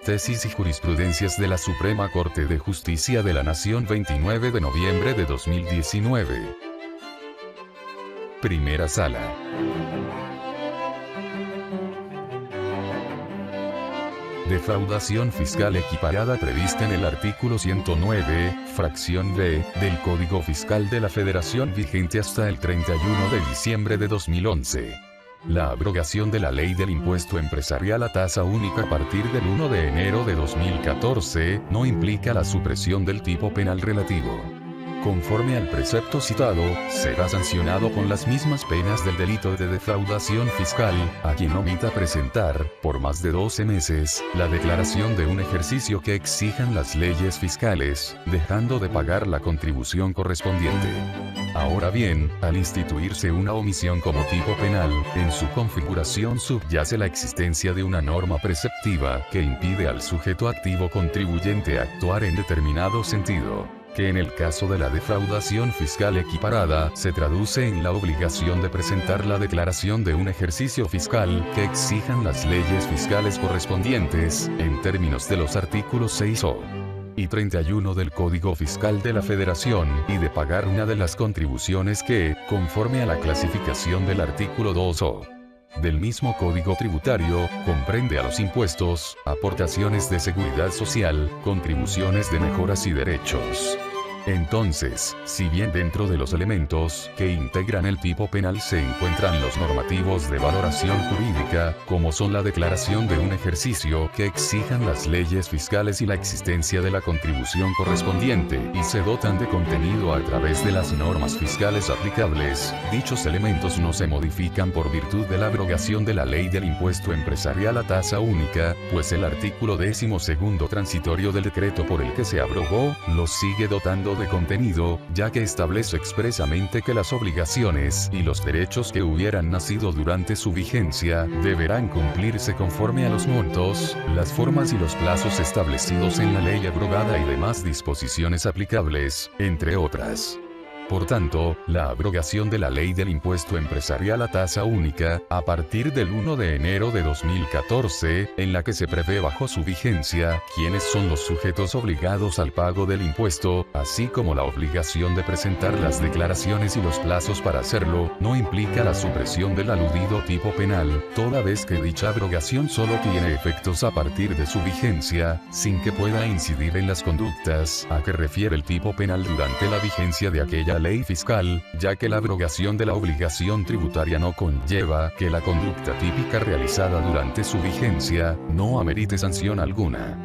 Tesis y jurisprudencias de la Suprema Corte de Justicia de la Nación 29 de noviembre de 2019. Primera Sala. Defraudación fiscal equiparada prevista en el artículo 109, fracción B, del Código Fiscal de la Federación vigente hasta el 31 de diciembre de 2011. La abrogación de la ley del impuesto empresarial a tasa única a partir del 1 de enero de 2014 no implica la supresión del tipo penal relativo. Conforme al precepto citado, será sancionado con las mismas penas del delito de defraudación fiscal a quien omita presentar, por más de 12 meses, la declaración de un ejercicio que exijan las leyes fiscales, dejando de pagar la contribución correspondiente. Ahora bien, al instituirse una omisión como tipo penal, en su configuración subyace la existencia de una norma preceptiva que impide al sujeto activo contribuyente actuar en determinado sentido, que en el caso de la defraudación fiscal equiparada se traduce en la obligación de presentar la declaración de un ejercicio fiscal que exijan las leyes fiscales correspondientes, en términos de los artículos 6o y 31 del Código Fiscal de la Federación, y de pagar una de las contribuciones que, conforme a la clasificación del artículo 2o del mismo Código Tributario, comprende a los impuestos, aportaciones de seguridad social, contribuciones de mejoras y derechos. Entonces, si bien dentro de los elementos que integran el tipo penal se encuentran los normativos de valoración jurídica, como son la declaración de un ejercicio que exijan las leyes fiscales y la existencia de la contribución correspondiente, y se dotan de contenido a través de las normas fiscales aplicables, dichos elementos no se modifican por virtud de la abrogación de la ley del impuesto empresarial a tasa única, pues el artículo 12º transitorio del decreto por el que se abrogó, los sigue dotando de contenido, ya que establece expresamente que las obligaciones y los derechos que hubieran nacido durante su vigencia deberán cumplirse conforme a los montos, las formas y los plazos establecidos en la ley abrogada y demás disposiciones aplicables, entre otras. Por tanto, la abrogación de la ley del impuesto empresarial a tasa única, a partir del 1 de enero de 2014, en la que se prevé bajo su vigencia, quiénes son los sujetos obligados al pago del impuesto, así como la obligación de presentar las declaraciones y los plazos para hacerlo, no implica la supresión del aludido tipo penal, toda vez que dicha abrogación solo tiene efectos a partir de su vigencia, sin que pueda incidir en las conductas a que refiere el tipo penal durante la vigencia de aquella ley fiscal, ya que la abrogación de la obligación tributaria no conlleva que la conducta típica realizada durante su vigencia no amerite sanción alguna.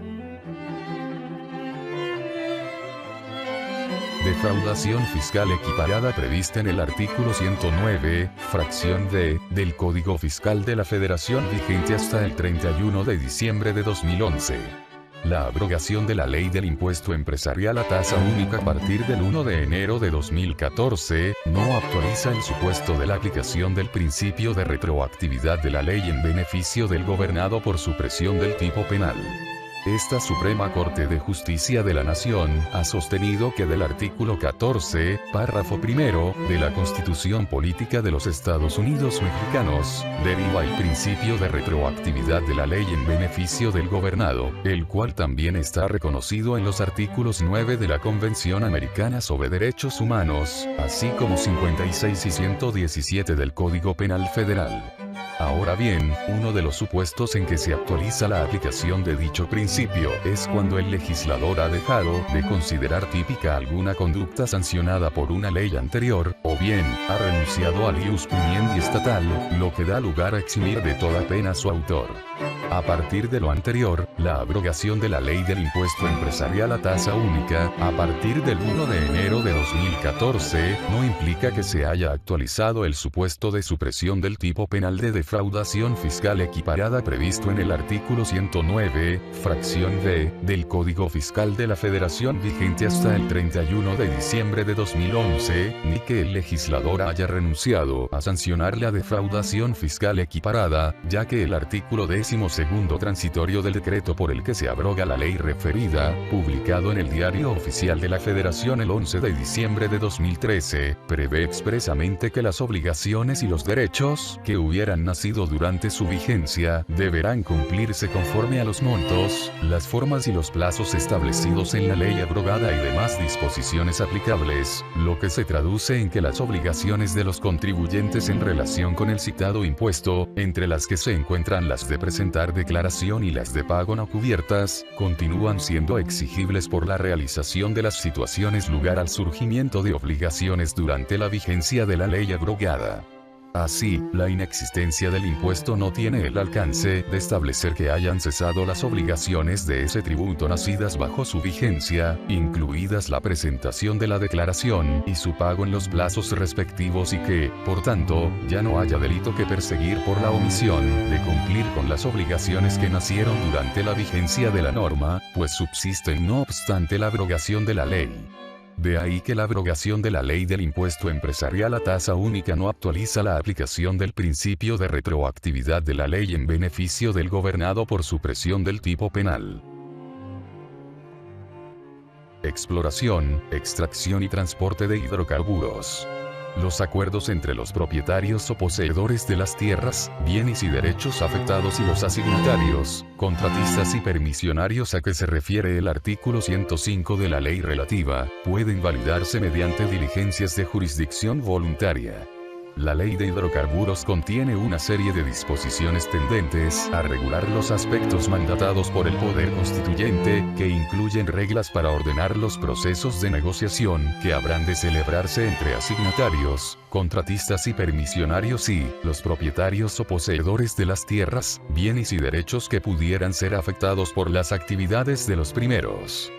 Defraudación fiscal equiparada prevista en el artículo 109, fracción D, del Código Fiscal de la Federación vigente hasta el 31 de diciembre de 2011. La abrogación de la ley del impuesto empresarial a tasa única a partir del 1 de enero de 2014 no actualiza el supuesto de la aplicación del principio de retroactividad de la ley en beneficio del gobernado por supresión del tipo penal. Esta Suprema Corte de Justicia de la Nación ha sostenido que del artículo 14, párrafo primero, de la Constitución Política de los Estados Unidos Mexicanos, deriva el principio de retroactividad de la ley en beneficio del gobernado, el cual también está reconocido en los artículos 9 de la Convención Americana sobre Derechos Humanos, así como 56 y 117 del Código Penal Federal. Ahora bien, uno de los supuestos en que se actualiza la aplicación de dicho principio es cuando el legislador ha dejado de considerar típica alguna conducta sancionada por una ley anterior, o bien, ha renunciado al ius puniendi estatal, lo que da lugar a eximir de toda pena a su autor. A partir de lo anterior, la abrogación de la ley del impuesto empresarial a tasa única, a partir del 1 de enero de 2014, no implica que se haya actualizado el supuesto de supresión del tipo penal de defraudación fiscal equiparada previsto en el artículo 109, fracción D, del Código Fiscal de la Federación vigente hasta el 31 de diciembre de 2011, ni que el legislador haya renunciado a sancionar la defraudación fiscal equiparada, ya que el artículo 17 segundo transitorio del decreto por el que se abroga la ley referida, publicado en el Diario Oficial de la Federación el 11 de diciembre de 2013, prevé expresamente que las obligaciones y los derechos que hubieran nacido durante su vigencia deberán cumplirse conforme a los montos, las formas y los plazos establecidos en la ley abrogada y demás disposiciones aplicables, lo que se traduce en que las obligaciones de los contribuyentes en relación con el citado impuesto, entre las que se encuentran las de presentar declaración y las de pago no cubiertas, continúan siendo exigibles por la realización de las situaciones lugar al surgimiento de obligaciones durante la vigencia de la ley abrogada. Así, la inexistencia del impuesto no tiene el alcance de establecer que hayan cesado las obligaciones de ese tributo nacidas bajo su vigencia, incluidas la presentación de la declaración y su pago en los plazos respectivos y que, por tanto, ya no haya delito que perseguir por la omisión de cumplir con las obligaciones que nacieron durante la vigencia de la norma, pues subsisten no obstante la abrogación de la ley. De ahí que la abrogación de la ley del impuesto empresarial a tasa única no actualiza la aplicación del principio de retroactividad de la ley en beneficio del gobernado por supresión del tipo penal. Exploración, extracción y transporte de hidrocarburos. Los acuerdos entre los propietarios o poseedores de las tierras, bienes y derechos afectados y los asignatarios, contratistas y permisionarios a que se refiere el artículo 105 de la ley relativa, pueden validarse mediante diligencias de jurisdicción voluntaria. La ley de hidrocarburos contiene una serie de disposiciones tendentes a regular los aspectos mandatados por el Poder Constituyente, que incluyen reglas para ordenar los procesos de negociación que habrán de celebrarse entre asignatarios, contratistas y permisionarios y los propietarios o poseedores de las tierras, bienes y derechos que pudieran ser afectados por las actividades de los primeros.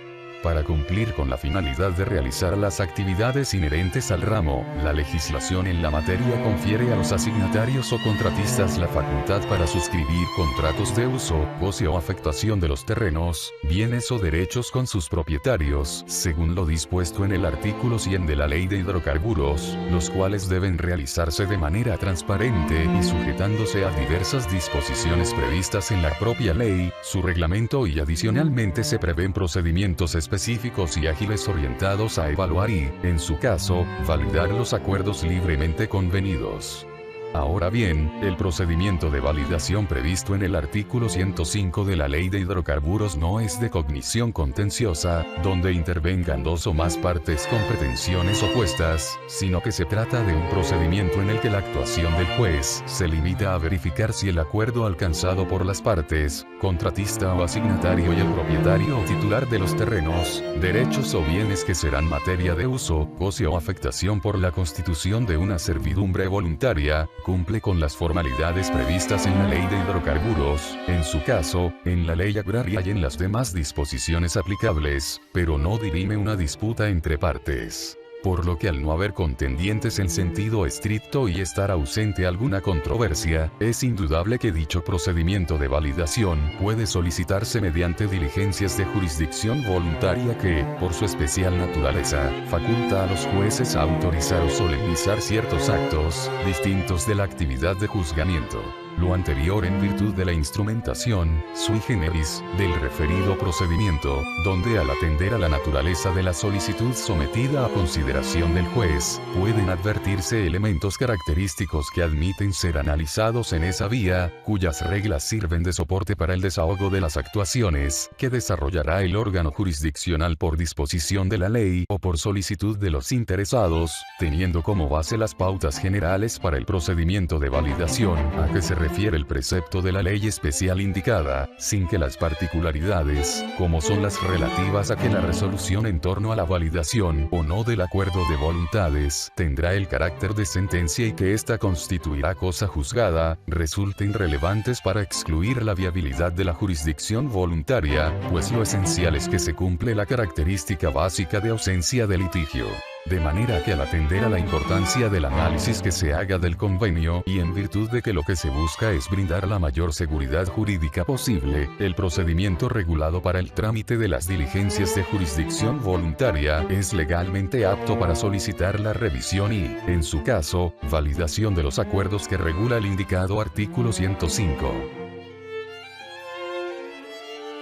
Para cumplir con la finalidad de realizar las actividades inherentes al ramo, la legislación en la materia confiere a los asignatarios o contratistas la facultad para suscribir contratos de uso, goce o afectación de los terrenos, bienes o derechos con sus propietarios, según lo dispuesto en el artículo 100 de la Ley de Hidrocarburos, los cuales deben realizarse de manera transparente y sujetándose a diversas disposiciones previstas en la propia ley, su reglamento y adicionalmente se prevén procedimientos específicos y ágiles orientados a evaluar y, en su caso, validar los acuerdos libremente convenidos. Ahora bien, el procedimiento de validación previsto en el artículo 105 de la Ley de Hidrocarburos no es de cognición contenciosa, donde intervengan dos o más partes con pretensiones opuestas, sino que se trata de un procedimiento en el que la actuación del juez se limita a verificar si el acuerdo alcanzado por las partes, contratista o asignatario y el propietario o titular de los terrenos, derechos o bienes que serán materia de uso, goce o afectación por la constitución de una servidumbre voluntaria, cumple con las formalidades previstas en la Ley de Hidrocarburos, en su caso, en la Ley Agraria y en las demás disposiciones aplicables, pero no dirime una disputa entre partes. Por lo que al no haber contendientes en sentido estricto y estar ausente alguna controversia, es indudable que dicho procedimiento de validación puede solicitarse mediante diligencias de jurisdicción voluntaria que, por su especial naturaleza, faculta a los jueces a autorizar o solemnizar ciertos actos, distintos de la actividad de juzgamiento. Lo anterior en virtud de la instrumentación, sui generis, del referido procedimiento, donde al atender a la naturaleza de la solicitud sometida a consideración del juez, pueden advertirse elementos característicos que admiten ser analizados en esa vía, cuyas reglas sirven de soporte para el desahogo de las actuaciones que desarrollará el órgano jurisdiccional por disposición de la ley o por solicitud de los interesados, teniendo como base las pautas generales para el procedimiento de validación a que se refiere el precepto de la ley especial indicada, sin que las particularidades, como son las relativas a que la resolución en torno a la validación o no del acuerdo de voluntades tendrá el carácter de sentencia y que ésta constituirá cosa juzgada, resulten relevantes para excluir la viabilidad de la jurisdicción voluntaria, pues lo esencial es que se cumple la característica básica de ausencia de litigio. De manera que al atender a la importancia del análisis que se haga del convenio y en virtud de que lo que se busca es brindar la mayor seguridad jurídica posible, el procedimiento regulado para el trámite de las diligencias de jurisdicción voluntaria es legalmente apto para solicitar la revisión y, en su caso, validación de los acuerdos que regula el indicado artículo 105.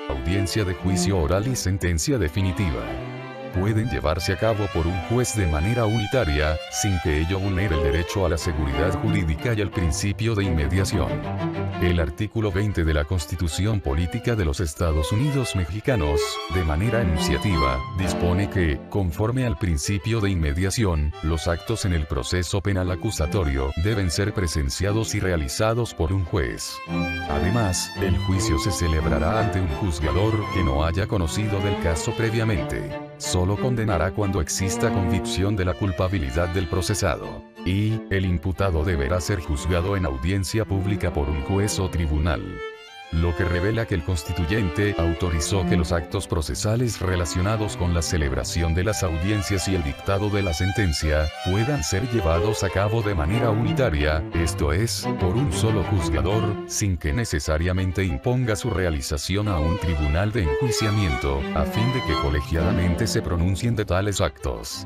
audiencia de juicio oral y sentencia definitiva. Pueden llevarse a cabo por un juez de manera unitaria, sin que ello vulnere el derecho a la seguridad jurídica y el principio de inmediación. El artículo 20 de la Constitución Política de los Estados Unidos Mexicanos, de manera enunciativa, dispone que, conforme al principio de inmediación, los actos en el proceso penal acusatorio deben ser presenciados y realizados por un juez. Además, el juicio se celebrará ante un juzgador que no haya conocido del caso previamente. Solo condenará cuando exista convicción de la culpabilidad del procesado. Y, el imputado deberá ser juzgado en audiencia pública por un juez o tribunal. Lo que revela que el constituyente autorizó que los actos procesales relacionados con la celebración de las audiencias y el dictado de la sentencia, puedan ser llevados a cabo de manera unitaria, esto es, por un solo juzgador, sin que necesariamente imponga su realización a un tribunal de enjuiciamiento, a fin de que colegiadamente se pronuncien de tales actos.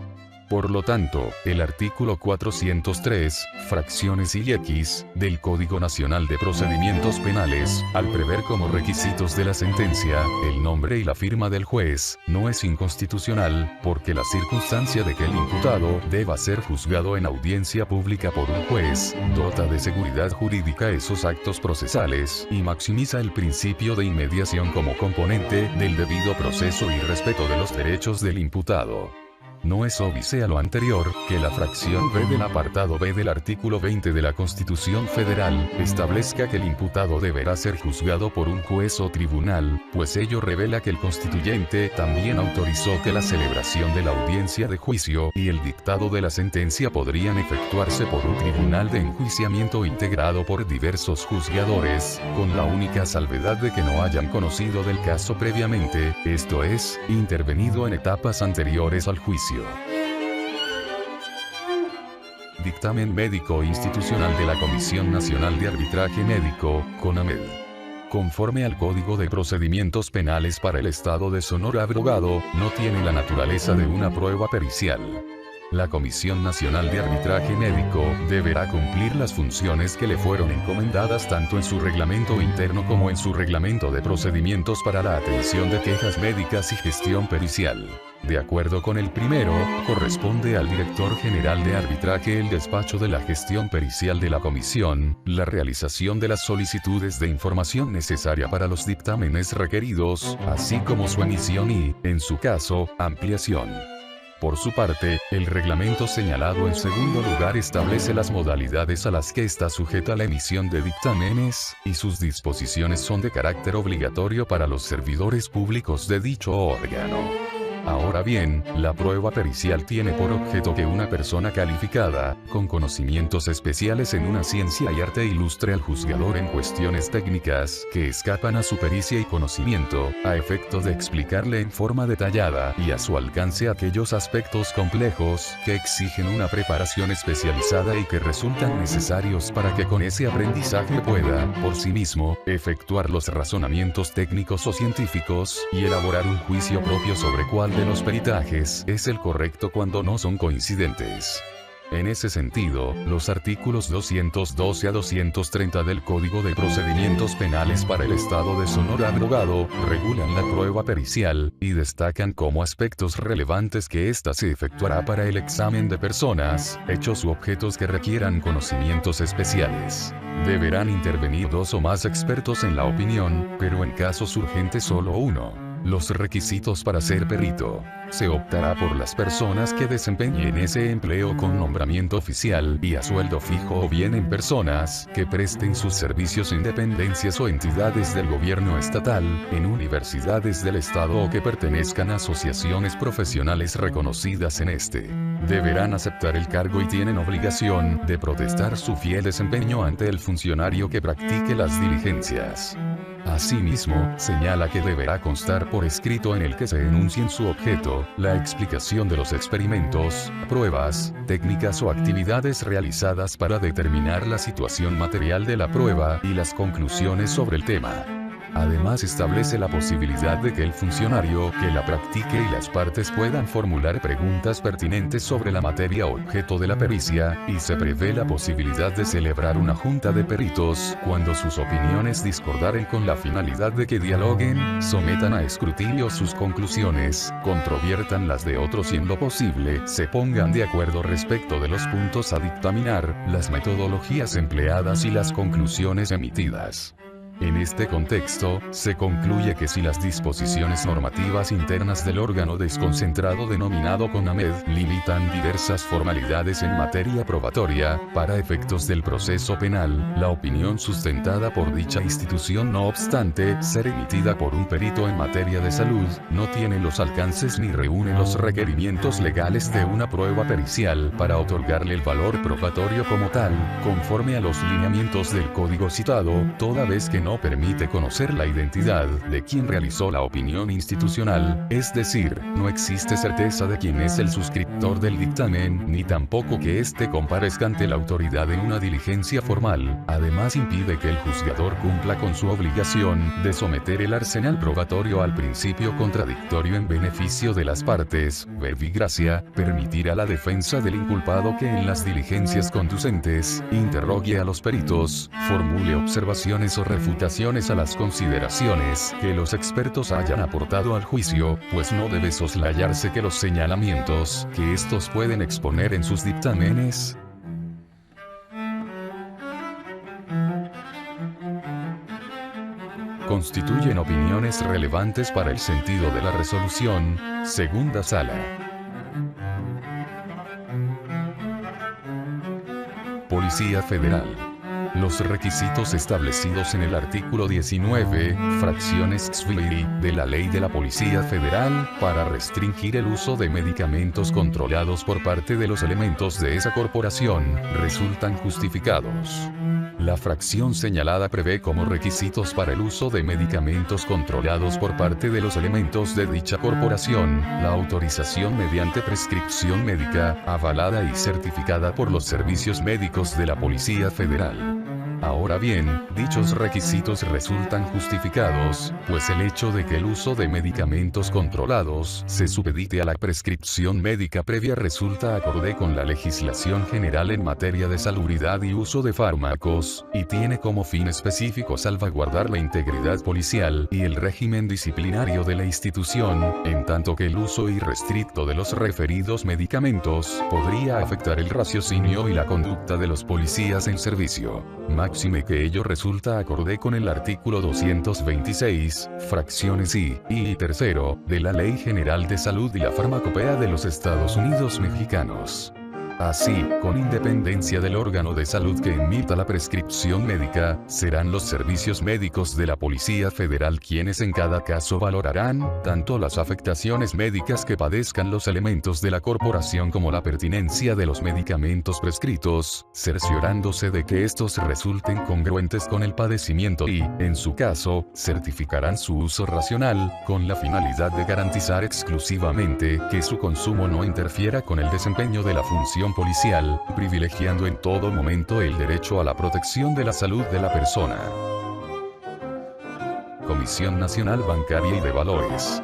Por lo tanto, el artículo 403, fracciones y X, del Código Nacional de Procedimientos Penales, al prever como requisitos de la sentencia, el nombre y la firma del juez, no es inconstitucional, porque la circunstancia de que el imputado deba ser juzgado en audiencia pública por un juez, dota de seguridad jurídica esos actos procesales, y maximiza el principio de inmediación como componente del debido proceso y respeto de los derechos del imputado. No es óbice a lo anterior, que la fracción B del apartado B del artículo 20 de la Constitución Federal, establezca que el imputado deberá ser juzgado por un juez o tribunal, pues ello revela que el constituyente también autorizó que la celebración de la audiencia de juicio y el dictado de la sentencia podrían efectuarse por un tribunal de enjuiciamiento integrado por diversos juzgadores, con la única salvedad de que no hayan conocido del caso previamente, esto es, intervenido en etapas anteriores al juicio. Dictamen médico institucional de la Comisión Nacional de Arbitraje Médico, CONAMED. Conforme al Código de Procedimientos Penales para el Estado de Sonora abrogado, no tiene la naturaleza de una prueba pericial. La Comisión Nacional de Arbitraje Médico deberá cumplir las funciones que le fueron encomendadas tanto en su reglamento interno como en su reglamento de procedimientos para la atención de quejas médicas y gestión pericial. De acuerdo con el primero, corresponde al Director General de Arbitraje el despacho de la gestión pericial de la Comisión, la realización de las solicitudes de información necesaria para los dictámenes requeridos, así como su emisión y, en su caso, ampliación. Por su parte, el reglamento señalado en segundo lugar establece las modalidades a las que está sujeta la emisión de dictámenes, y sus disposiciones son de carácter obligatorio para los servidores públicos de dicho órgano. Ahora bien, la prueba pericial tiene por objeto que una persona calificada, con conocimientos especiales en una ciencia y arte ilustre al juzgador en cuestiones técnicas que escapan a su pericia y conocimiento, a efecto de explicarle en forma detallada y a su alcance aquellos aspectos complejos que exigen una preparación especializada y que resultan necesarios para que con ese aprendizaje pueda, por sí mismo, efectuar los razonamientos técnicos o científicos y elaborar un juicio propio sobre cuál de los peritajes es el correcto cuando no son coincidentes. En ese sentido, los artículos 212 a 230 del Código de Procedimientos Penales para el Estado de Sonora abrogado, regulan la prueba pericial, y destacan como aspectos relevantes que ésta se efectuará para el examen de personas, hechos u objetos que requieran conocimientos especiales. Deberán intervenir 2 o más expertos en la opinión, pero en casos urgentes solo uno. Los requisitos para ser perito. Se optará por las personas que desempeñen ese empleo con nombramiento oficial y a sueldo fijo o bien en personas que presten sus servicios en dependencias o entidades del gobierno estatal, en universidades del estado o que pertenezcan a asociaciones profesionales reconocidas en este. Deberán aceptar el cargo y tienen obligación de protestar su fiel desempeño ante el funcionario que practique las diligencias. Asimismo, señala que deberá constar por escrito en el que se enuncien su objeto, la explicación de los experimentos, pruebas, técnicas o actividades realizadas para determinar la situación material de la prueba y las conclusiones sobre el tema. Además establece la posibilidad de que el funcionario que la practique y las partes puedan formular preguntas pertinentes sobre la materia objeto de la pericia, y se prevé la posibilidad de celebrar una junta de peritos, cuando sus opiniones discordaren con la finalidad de que dialoguen, sometan a escrutinio sus conclusiones, controviertan las de otros y en lo posible, se pongan de acuerdo respecto de los puntos a dictaminar, las metodologías empleadas y las conclusiones emitidas. En este contexto, se concluye que si las disposiciones normativas internas del órgano desconcentrado denominado CONAMED limitan diversas formalidades en materia probatoria, para efectos del proceso penal, la opinión sustentada por dicha institución no obstante ser emitida por un perito en materia de salud, no tiene los alcances ni reúne los requerimientos legales de una prueba pericial para otorgarle el valor probatorio como tal, conforme a los lineamientos del código citado, toda vez que no permite conocer la identidad de quien realizó la opinión institucional, es decir, no existe certeza de quién es el suscriptor del dictamen, ni tampoco que éste comparezca ante la autoridad en una diligencia formal. Además impide que el juzgador cumpla con su obligación de someter el arsenal probatorio al principio contradictorio en beneficio de las partes, verbigracia, permitir a la defensa del inculpado que en las diligencias conducentes, interrogue a los peritos, formule observaciones o refutaciones a las consideraciones que los expertos hayan aportado al juicio, pues no debe soslayarse que los señalamientos que estos pueden exponer en sus dictámenes constituyen opiniones relevantes para el sentido de la resolución. Segunda Sala. Policía Federal. Los requisitos establecidos en el artículo 19, fracciones XVI, de la Ley de la Policía Federal, para restringir el uso de medicamentos controlados por parte de los elementos de esa corporación, resultan justificados. La fracción señalada prevé como requisitos para el uso de medicamentos controlados por parte de los elementos de dicha corporación, la autorización mediante prescripción médica, avalada y certificada por los servicios médicos de la Policía Federal. Ahora bien, dichos requisitos resultan justificados, pues el hecho de que el uso de medicamentos controlados se supedite a la prescripción médica previa resulta acorde con la legislación general en materia de salubridad y uso de fármacos, y tiene como fin específico salvaguardar la integridad policial y el régimen disciplinario de la institución, en tanto que el uso irrestricto de los referidos medicamentos podría afectar el raciocinio y la conducta de los policías en servicio. Máxime que ello resulta acorde con el artículo 226, fracciones I y tercero, de la Ley General de Salud y la Farmacopea de los Estados Unidos Mexicanos. Así, con independencia del órgano de salud que emita la prescripción médica, serán los servicios médicos de la Policía Federal quienes en cada caso valorarán, tanto las afectaciones médicas que padezcan los elementos de la corporación como la pertinencia de los medicamentos prescritos, cerciorándose de que estos resulten congruentes con el padecimiento y, en su caso, certificarán su uso racional, con la finalidad de garantizar exclusivamente que su consumo no interfiera con el desempeño de la función policial, privilegiando en todo momento el derecho a la protección de la salud de la persona. Comisión Nacional Bancaria y de Valores.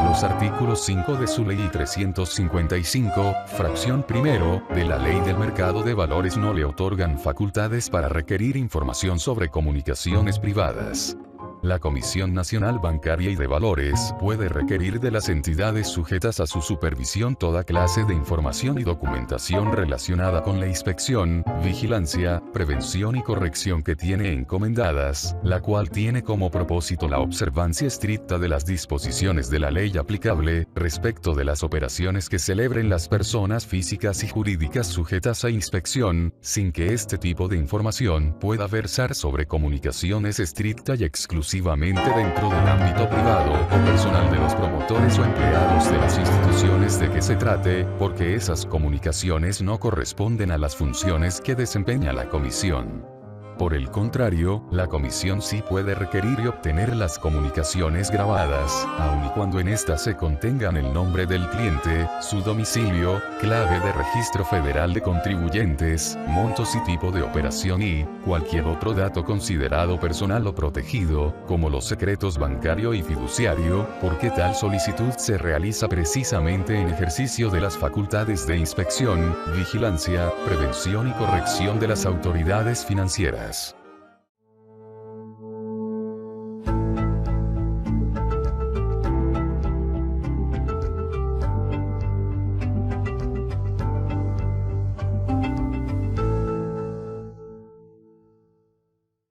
Los artículos 5 de su ley y 355, fracción primero, de la Ley del Mercado de Valores no le otorgan facultades para requerir información sobre comunicaciones privadas. La Comisión Nacional Bancaria y de Valores puede requerir de las entidades sujetas a su supervisión toda clase de información y documentación relacionada con la inspección, vigilancia, prevención y corrección que tiene encomendadas, la cual tiene como propósito la observancia estricta de las disposiciones de la ley aplicable, respecto de las operaciones que celebren las personas físicas y jurídicas sujetas a inspección, sin que este tipo de información pueda versar sobre comunicaciones estricta y exclusiva dentro del ámbito privado o personal de los promotores o empleados de las instituciones de que se trate, porque esas comunicaciones no corresponden a las funciones que desempeña la comisión. Por el contrario, la comisión sí puede requerir y obtener las comunicaciones grabadas, aun y cuando en estas se contengan el nombre del cliente, su domicilio, clave de registro federal de contribuyentes, montos y tipo de operación y cualquier otro dato considerado personal o protegido, como los secretos bancario y fiduciario, porque tal solicitud se realiza precisamente en ejercicio de las facultades de inspección, vigilancia, prevención y corrección de las autoridades financieras.